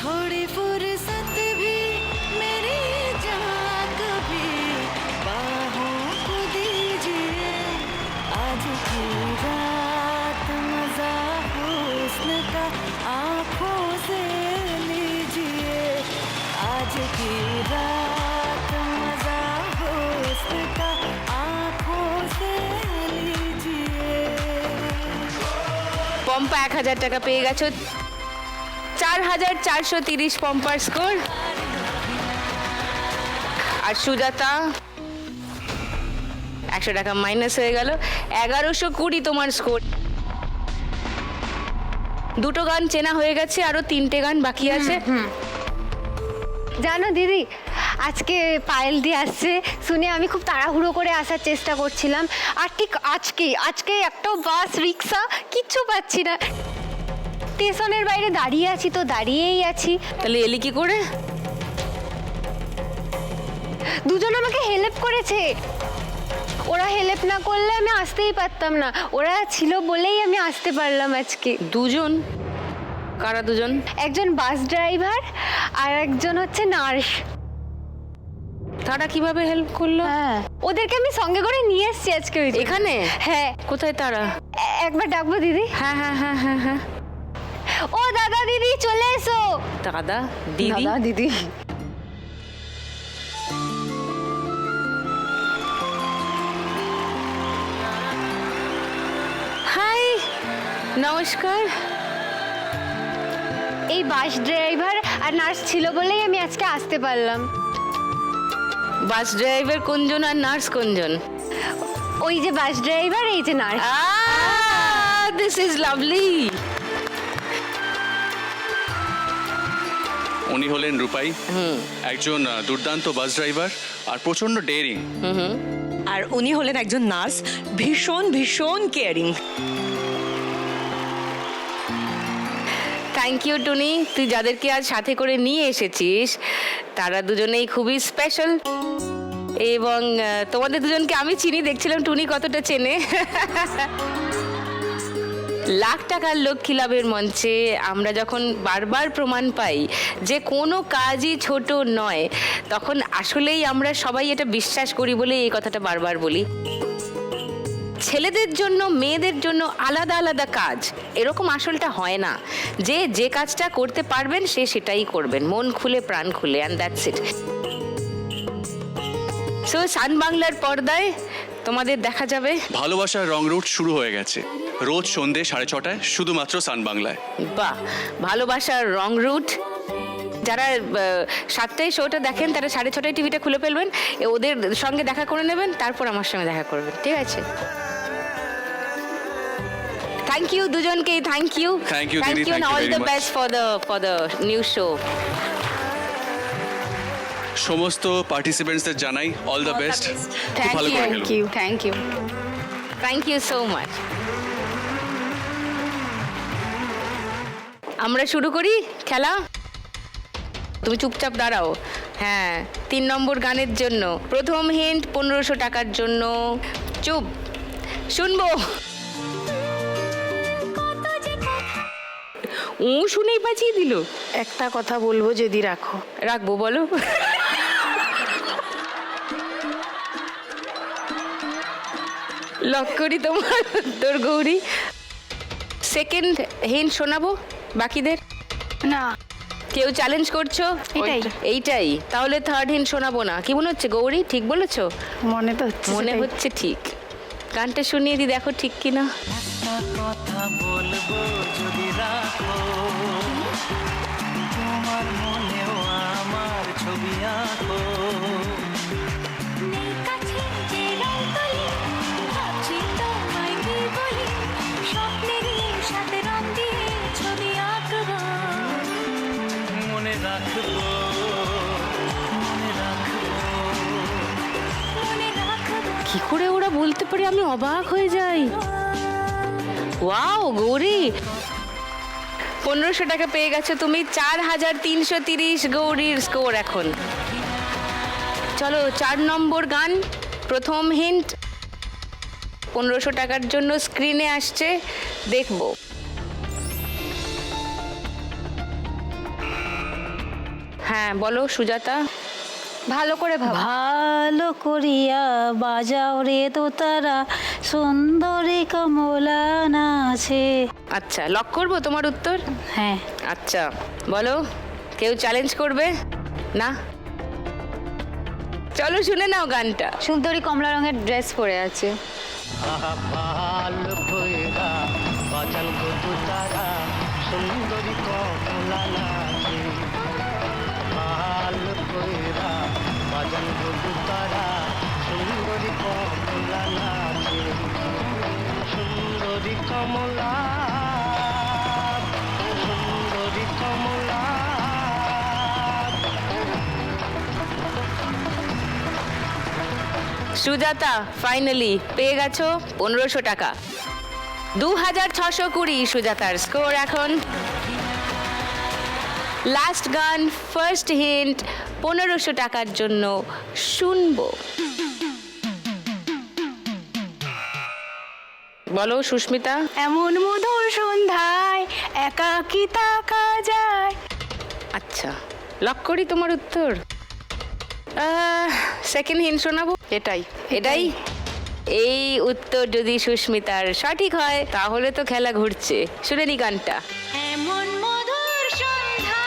Speaker 2: थोड़ी फुर्सत भी मेरी जान कभी बाहों को दीजिए आज की रात मजा हुस्न का आंखों से लीजिए आज की रात मजा हुस्न का आंखों से लीजिए।
Speaker 1: পম্পা 1000 টাকা পেয়ে গেছো। 4430 পম্পার স্কোর। আর সুজাতা 100 টাকা মাইনাস হয়ে গেল। 1120 তোমার স্কোর। দুটো গান চেনা হয়ে গেছে, আরো 3টে গান বাকি আছে।
Speaker 11: জানো দিদি, আজকে পায়েল দিয়ে আসছে শুনে আমি খুব তাড়াহুড়ো করে আসার চেষ্টা করছিলাম, আর ঠিক আজকে একটা বাস রিক্সা কিচ্ছু পাচ্ছি না। স্টেশনের বাইরে দাঁড়িয়ে আছি তো দাঁড়িয়েই আছি।
Speaker 1: তাহলে এলি কি করে?
Speaker 11: দুজন আমাকে হেল্প করেছে। ওরা হেল্প না করলে আমি আসতেই পারতাম না, ওরা ছিল বলেই আমি আসতে পারলাম আজকে।
Speaker 1: দুজন? কারা দুজন?
Speaker 11: একজন বাস ড্রাইভার আর একজন হচ্ছে নার্স।
Speaker 1: তারা কিভাবে হেল্প করলো?
Speaker 11: হ্যাঁ, ওদেরকে আমি সঙ্গে করে নিয়ে এসেছি আজকে ওই যে।
Speaker 1: এখানে?
Speaker 11: হ্যাঁ।
Speaker 1: কোথায় তারা?
Speaker 11: একবার ডাকবো দিদি?
Speaker 1: হ্যাঁ হ্যাঁ হ্যাঁ হ্যাঁ হ্যাঁ।
Speaker 11: ও দাদা দিদি চলে এসো।
Speaker 1: দাদা দিদি?
Speaker 11: দাদা দিদি।
Speaker 1: হাই, নমস্কার।
Speaker 11: এই বাস ড্রাইভার আর নার্স ছিল বলেই আমি আজকে আসতে পারলাম।
Speaker 1: বাস ড্রাইভার কোনজন আর নার্স কোনজন?
Speaker 11: ওই যে বাস ড্রাইভার, এই যে নার্স।
Speaker 1: This is lovely.
Speaker 12: উনি হলেন রূপাই, একজন দুর্দান্ত বাস ড্রাইভার আর প্রচন্ড ডেয়ারিং।
Speaker 2: আর উনি হলেন একজন নার্স, ভীষণ ভীষণ কেয়ারিং।
Speaker 1: থ্যাংক ইউ টুনি, তুই যাদেরকে আজ সাথে করে নিয়ে এসেছিস তারা দুজনেই খুবই স্পেশাল। এবং তোমাদের দুজনকে আমি চিনি, দেখছিলাম টুনি কতটা চেনে। লাখ টাকার লক্ষ্মী লাভের মঞ্চে আমরা যখন বারবার প্রমাণ পাই যে কোনো কাজই ছোট নয়, তখন আসলেই আমরা সবাই এটা বিশ্বাস করি বলে এই কথাটা বারবার বলি। ছেলেদের জন্য মেয়েদের জন্য আলাদা আলাদা কাজ, এরকম আসলটা হয় না। যে কাজটা করতে পারবেন সে সেটাই করবেন, মন খুলে প্রাণ খুলে, অ্যান্ড দ্যাটস ইট। সো সান বাংলার পর্দায় তোমাদের দেখা যাবে।
Speaker 12: ভালোবাসার রং রুট শুরু হয়ে গেছে রোজ সন্ধে 6:30টায় শুধুমাত্র সান বাংলায়।
Speaker 1: বাহ, ভালোবাসার রং রুট। যারা 7টায় শোটা দেখেন তারা 6:30টায় টিভিটা খুলে ফেলবেন, ওদের সঙ্গে দেখা করে নেবেন, তারপর আমার সঙ্গে দেখা করবেন, ঠিক আছে? থ্যাংক ইউ দুজনকে, thank you,
Speaker 12: Thank you, Didi,
Speaker 1: and
Speaker 12: thank you
Speaker 1: all
Speaker 12: very
Speaker 1: the
Speaker 12: much.
Speaker 1: best for the new show.
Speaker 12: সমস্ত পার্টিসিপেন্টসদের জানাই অল দ্য বেস্ট।
Speaker 1: Thank
Speaker 12: ভালো
Speaker 1: you.
Speaker 12: করে খেলুন।
Speaker 1: Thank you. Thank you so much. আমরা শুরু করি খেলা। তুমি চুপচাপ দাঁড়াও। হ্যাঁ, 3 নম্বর গানের জন্য প্রথম হিন্ট 1500 টাকার জন্য। চুপ, শুনবো। ও শুনেই বাঁচিয়ে দিল।
Speaker 6: একটা কথা বলবো, যদি রাখো।
Speaker 1: রাখবো, বলো। লক করি তোমার তোর গৌরী। সেকেন্ড হিন্ট শোনাবো বাকিদের?
Speaker 9: না,
Speaker 1: কেউ চ্যালেঞ্জ করছো?
Speaker 9: এটাই।
Speaker 1: এইটাই তাহলে থার্ড হিন্ট শোনাবো না। কি মনে হচ্ছে গৌরী, ঠিক বলেছো?
Speaker 6: মনে তো হচ্ছে
Speaker 1: মনে
Speaker 6: সেটাই।
Speaker 1: হচ্ছে ঠিক। গানটা শুনিয়ে দি, দেখো ঠিক কিনা।
Speaker 3: কথা বলবো যদি রাখো, তোমার মনেও আমার ছবি আঁকো। মনে রাখবো, মনে রাখবো।
Speaker 1: কি করে ওরা বলতে পারে, আমি অবাক হয়ে যাই। ওয়াও গৌরী, 1500 টাকা পেয়ে গেছো তুমি। 4330 গৌরীর স্কোর এখন। চলো 4 নম্বর গান, প্রথম হিন্ট 1500 টাকার জন্য স্ক্রিনে আসছে, দেখবো। হ্যাঁ বলো সুজাতা।
Speaker 11: ভালো করে ভাবো।
Speaker 7: ভালো করিয়া বাজাও রে তো তারা, সুন্দরী কমলা নাচে।
Speaker 1: আচ্ছা, লক করবো তোমার উত্তর?
Speaker 7: হ্যাঁ।
Speaker 1: আচ্ছা বলো, কেউ চ্যালেঞ্জ করবে না? চলো শুনে নাও গানটা।
Speaker 11: সুন্দরী কমলা রঙের ড্রেস পরে আছে।
Speaker 3: ভাল ভৈরা বাজাল গো তারা, সুন্দরী কমলা নাচে। ভাল ভৈরা বাজাল গো তারা, সুন্দরী কমলা নাচে। সুন্দরী কমলা, সুন্দরী কমলা।
Speaker 1: সুজাতা ফাইনালি পেয়ে গেছো 1500 টাকা। 2620 সুজাতার স্কোর এখন। লাস্ট গান, ফার্স্ট হিন্ট 1500 টাকার জন্য শুনবো। বলো সুস্মিতা।
Speaker 9: এমন মধুর সন্ধ্যায় একাকী থাকা যায়।
Speaker 1: আচ্ছা, লক করি তোমার উত্তর। সেকেন্ড হিন্ট শোনাবো।
Speaker 8: এটাই
Speaker 1: এটাই এই উত্তর যদি সুস্মিতার সঠিক হয় তাহলে তো খেলা ঘুরছে। শুনে নি গানটা।
Speaker 11: এমন মধুর সন্ধ্যা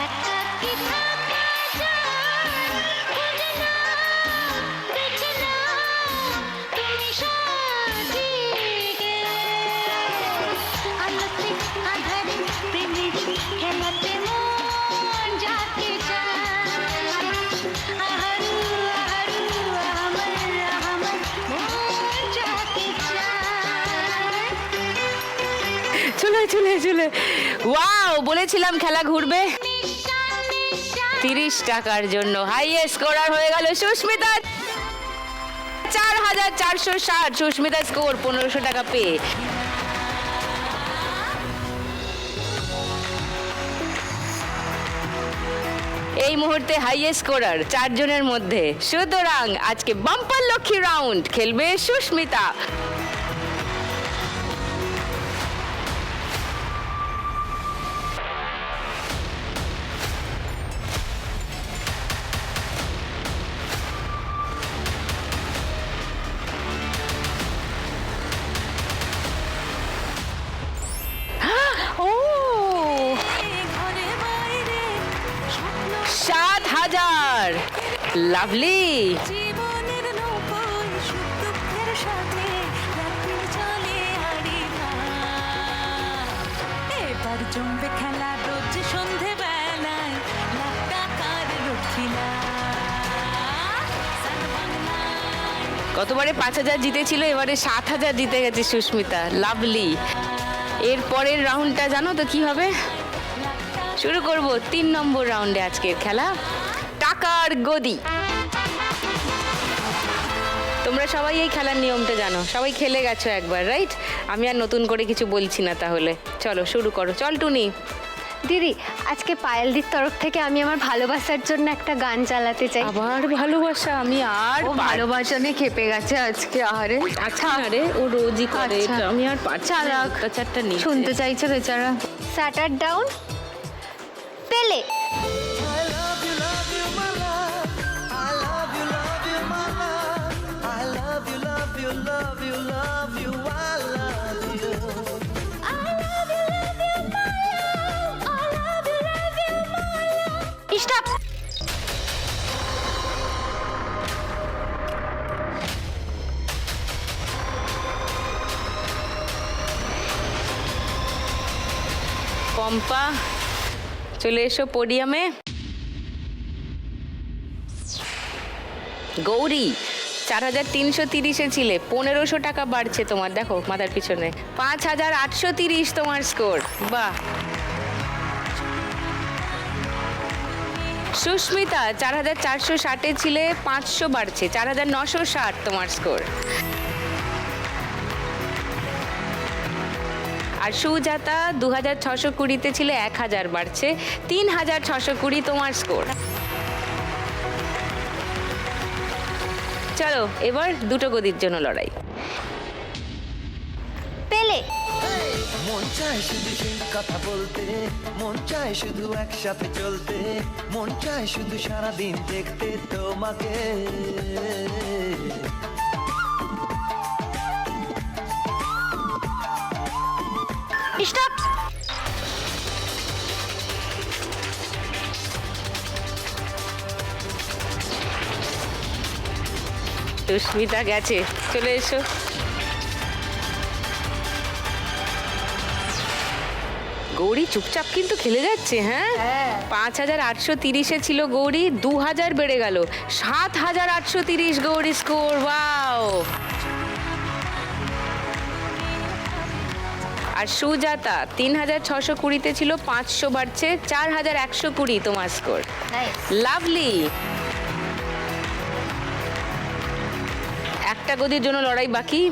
Speaker 11: একাকী থাকা যায়, খুঁজে নাও, বেছে নাও তুমি সঠিক। আলোতে আঁধারে প্রেমের খেলাতে মন যাকে চায়। আহারু আহারু আমার আমার মন যাকে চায়।
Speaker 1: চলে চলে চলে। ওয়াও, বলেছিলাম খেলা ঘুরবে। 30 টাকার জন্য হাইয়েস্ট স্কোরার হয়ে গেল সুস্মিতা। 4460 সুস্মিতা স্কোর 1500 টাকা পেয়ে। এই মুহূর্তে হাইয়েস্ট স্কোরার 4 জনের মধ্যে। সুতরাং আজকে বাম্পার লক্ষ্মী রাউন্ড খেলবে সুস্মিতা। ও 7000, লাভলি।
Speaker 11: জীবনের নৌকোয় সুখ দুঃখের সাথে রাত্রির চলে হারি ভাই। এবার জমবে খেলা রোজ সন্ধে বেলায়, লাখ টাকার রক্ষিলা।
Speaker 1: গতবারে 5000 জিতেছিল, এবারে 7000 জিতে গেছে সুস্মিতা। লাভলি। এর পরের রাউন্ডটা জানো তো কি হবে? শুরু করব 3 নম্বর রাউন্ডে আজকের খেলা, টাকার গদি। তোমরা সবাই এই খেলার নিয়মটা জানো, সবাই খেলে গেছো একবার, রাইট? আমি আর নতুন করে কিছু বলছি না। তাহলে চলো শুরু করো। চল টুনি।
Speaker 11: দিদি, আজকে পায়েলদির তরফ থেকে আমি আমার ভালোবাসার জন্য একটা গান চালাতে চাই।
Speaker 1: আবার ভালোবাসা? আমি আর
Speaker 5: ও ভালোবাসা নিয়ে খেপে গেছে আজকে। আরে
Speaker 1: আচ্ছা, আরে ও রোজই করে
Speaker 5: আচ্ছা।
Speaker 1: এটা, আমি আর পারছি না।
Speaker 5: চালাক।
Speaker 1: অত্যাচারটা নিয়ে
Speaker 5: শুনতে চাইছে বেচারা।
Speaker 11: স্যাটার ডাউন পেলে।
Speaker 3: I love you, my love. I love you, my love. I love you, love you, love you, love you. I love you.
Speaker 11: Stop.
Speaker 1: Pampa, চলে এসো পোডিয়ামে। গৌরী, 4330-এ ছিলে, 1500 টাকা বাড়ছে তোমার। দেখো মাথার পিছনে 5830 তোমার স্কোর। বাহ। সুস্মিতা 4460-এ ছিলে, 500 বাড়ছে, 4960 তোমার স্কোর। আর সুজাতা 2620-তে ছিলে, 1000 বাড়ছে, 3620 তোমার স্কোর। চলো এবার দুটো গদির জন্য লড়াই।
Speaker 11: পেলে।
Speaker 3: মন চায় শুধু সেই কথা বলতে, মন চায় শুধু একসাথে চলতে, মন চায় শুধু সারাদিন দেখতে তোমাকে।
Speaker 11: স্টপ।
Speaker 1: সুস্মিতা গেছে, চলে এসো। গৌরী চুপচাপ কিন্তু খেলে যাচ্ছে। হ্যাঁ, 5830-এ ছিল গৌরী, 2000 বেড়ে গেল, 7830 গৌরী স্কোর। ওয়াও। আর সুজাতা 3620-তে ছিল, 500 বাড়ছে, 4120 তোমার স্কোর। লাভলি। একটা গদির জন্য লড়াই বাকি,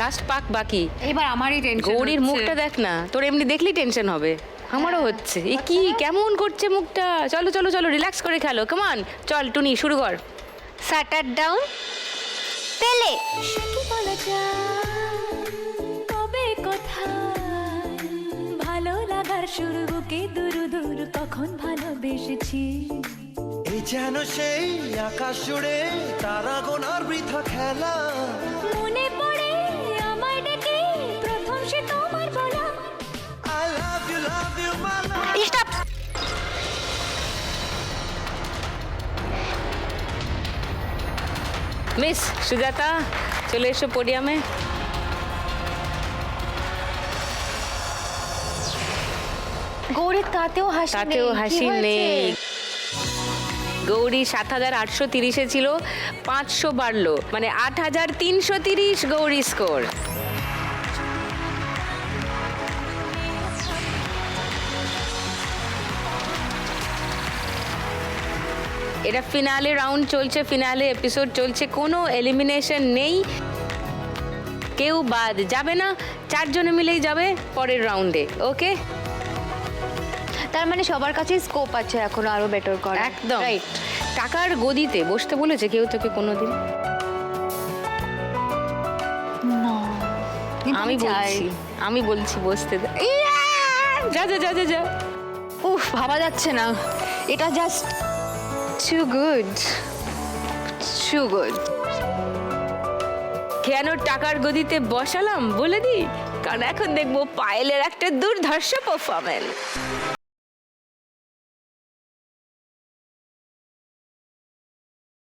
Speaker 1: লাস্ট পাক বাকি।
Speaker 5: এবার আমারই টেনশন।
Speaker 1: গৌরীর মুখটা দেখ না, তোর এমনি দেখলেই টেনশন হবে। আমারও হচ্ছে। এ কি কেমন করছে মুখটা? চলো চলো চলো, রিল্যাক্স করে খেলো। কমান, চল টুনি শুরু কর।
Speaker 11: স্যাটার ডাউন পেলে।
Speaker 4: তবে কোথায় ভালো লাগার শুরু বুকে দূর দূর কখন ভালোবেসেছি।
Speaker 3: এই যেন সেই আকাশ জুড়ে তারা গোনার বৃথা খেলা।
Speaker 4: মনে পড়ে আমায় ডেকে প্রথম সে তোমার বলা।
Speaker 3: I love you my love.
Speaker 11: Stop.
Speaker 1: Miss Sujata চলে এসো পোডিয়ামে।
Speaker 11: গৌরীর তাতেও হাসি নেই।
Speaker 1: তাতেও
Speaker 11: কি
Speaker 1: হাসি
Speaker 11: হয়েছে?
Speaker 1: নেই। গৌরী 7,830 ছিল, 500 বাড়লো, মানে 8,330 গৌরী স্কোর। এটা ফিনালে রাউন্ড চলছে, ফিনালে এপিসোড চলছে, কোনো এলিমিনেশন নেই, কেউ বাদ যাবে না, 4 জনে মিলেই যাবে পরের রাউন্ডে। ওকে,
Speaker 11: তার মানে সবার কাছে স্কোপ আছে এখন আরো বেটার করা।
Speaker 1: একদম
Speaker 11: রাইট।
Speaker 1: টাকার গদিতে বসতে বলেছে কেউ তোকে কোনোদিন? আমি বলছি বসতে দে। যা যা যা যা যা।
Speaker 11: উফ, ভাবা যাচ্ছে না, এটা just too good, too good.
Speaker 1: কেন টাকার গদিতে বসালাম বলে দি, কারণ এখন দেখবো পায়েলের একটা দুর্ধর্ষ পারফরমেন্স।